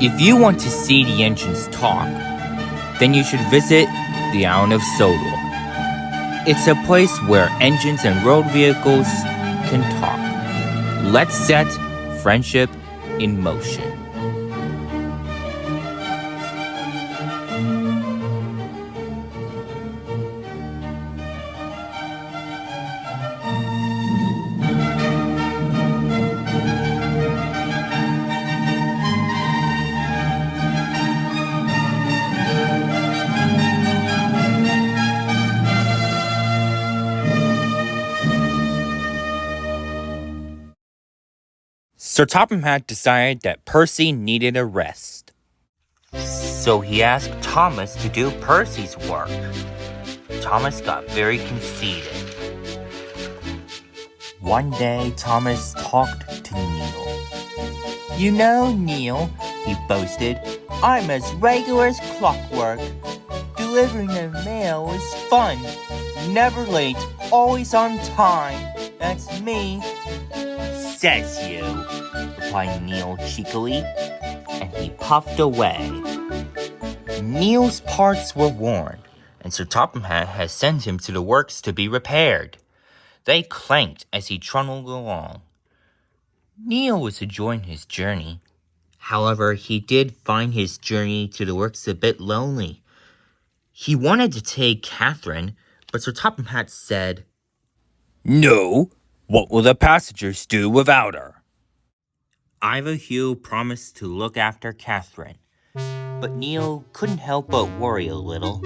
If you want to see the engines talk, then you should visit the island of Sodor. It's a place where engines and road vehicles can talk. Let's set friendship in motion. Sir Topham Hatt decided that Percy needed a rest. So he asked Thomas to do Percy's work. Thomas got very conceited. One day, Thomas talked to Neil. "You know, Neil," he boasted, "I'm as regular as clockwork. Delivering the mail is fun. Never late, always on time. That's me." "Says you," replied Neil cheekily, and he puffed away. Neil's parts were worn, and Sir Topham Hatt had sent him to the works to be repaired. They clanked as he trundled along. Neil was enjoying his journey. However, he did find his journey to the works a bit lonely. He wanted to take Catherine, but Sir Topham Hatt said, "No, what will the passengers do without her?" Ivanhoe promised to look after Catherine, but Neil couldn't help but worry a little.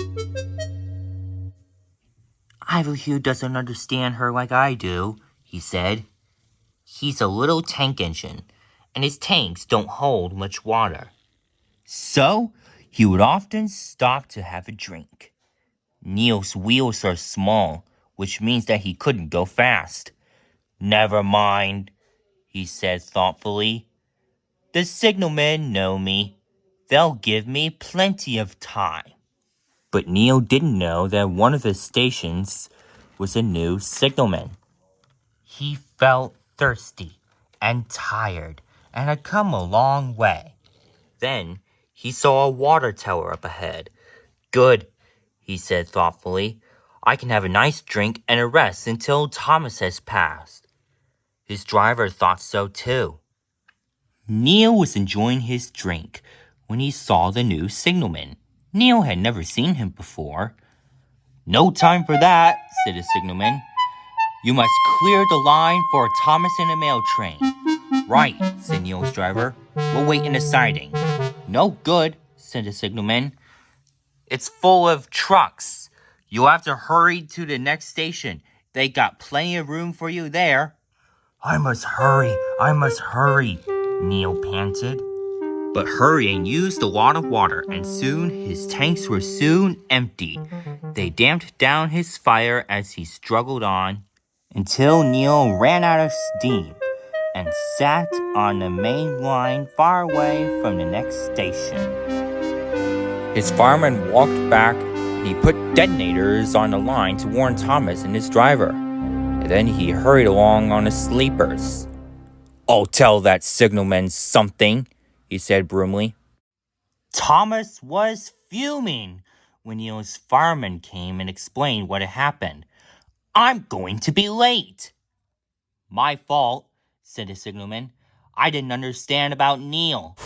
"Ivanhoe doesn't understand her like I do," he said. "He's a little tank engine, and his tanks don't hold much water. So, he would often stop to have a drink. Neil's wheels are small, which means that he couldn't go fast." "Never mind," he said thoughtfully. "The signalmen know me. They'll give me plenty of time." But Neil didn't know that one of his stations was a new signalman. He felt thirsty and tired and had come a long way. Then he saw a water tower up ahead. "Good," he said thoughtfully. "I can have a nice drink and a rest until Thomas has passed." His driver thought so too. Neil was enjoying his drink when he saw the new signalman. Neil had never seen him before. "No time for that," said the signalman. "You must clear the line for Thomas and the mail train." "Right," said Neil's driver. "We'll wait in the siding." "No good," said the signalman. "It's full of trucks. You'll have to hurry to the next station. They got plenty of room for you there." I must hurry, Neil panted. But hurrying used a lot of water, and soon his tanks were soon empty. They damped down his fire as he struggled on, until Neil ran out of steam and sat on the main line far away from the next station. His fireman walked back, and he put detonators on the line to warn Thomas and his driver. And then he hurried along on his sleepers. "I'll tell that signalman something," he said brumly. Thomas was fuming when Neil's fireman came and explained what had happened. "I'm going to be late." "My fault," said the signalman. "I didn't understand about Neil."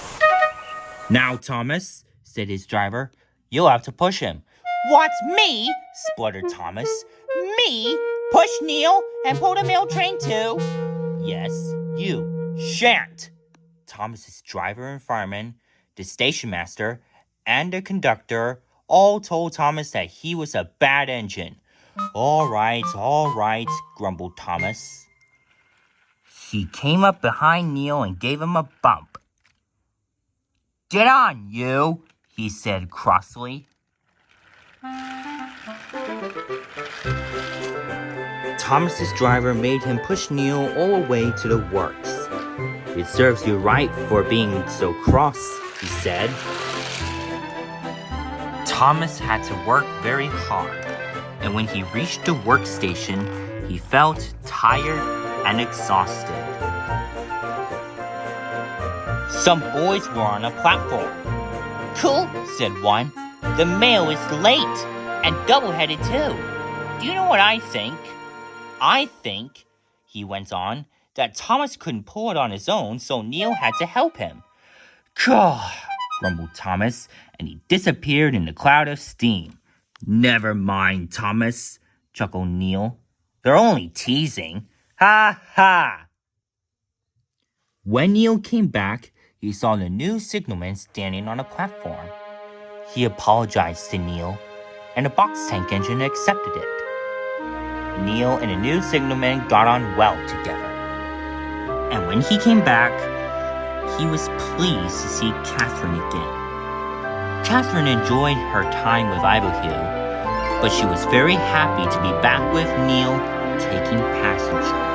"Now, Thomas," said his driver, "you'll have to push him." "What, me?" spluttered Thomas. "Me? Push Neil and pull the mail train too?" "Yes, you shan't." Thomas's driver and fireman, the station master, and the conductor all told Thomas that he was a bad engine. All right, grumbled Thomas. He came up behind Neil and gave him a bump. "Get on, you," he said crossly. Thomas's driver made him push Neil all the way to the works. "It serves you right for being so cross," he said. Thomas had to work very hard, and when he reached the workstation, he felt tired and exhausted. Some boys were on a platform. Cool, said one. The mail is late, and double-headed too. Do you know what I think? I think, he went on, that Thomas couldn't pull it on his own, so Neil had to help him. Gah, grumbled Thomas, and he disappeared in a cloud of steam. Never mind, Thomas, chuckled Neil. They're only teasing. Ha ha! When Neil came back, he saw the new signalman standing on a platform. He apologized to Neil, and the box tank engine accepted it. Neil and the new signalman got on well together. And when he came back, he was pleased to see Catherine again. Catherine enjoyed her time with Ivanhoe, but she was very happy to be back with Neil taking passengers.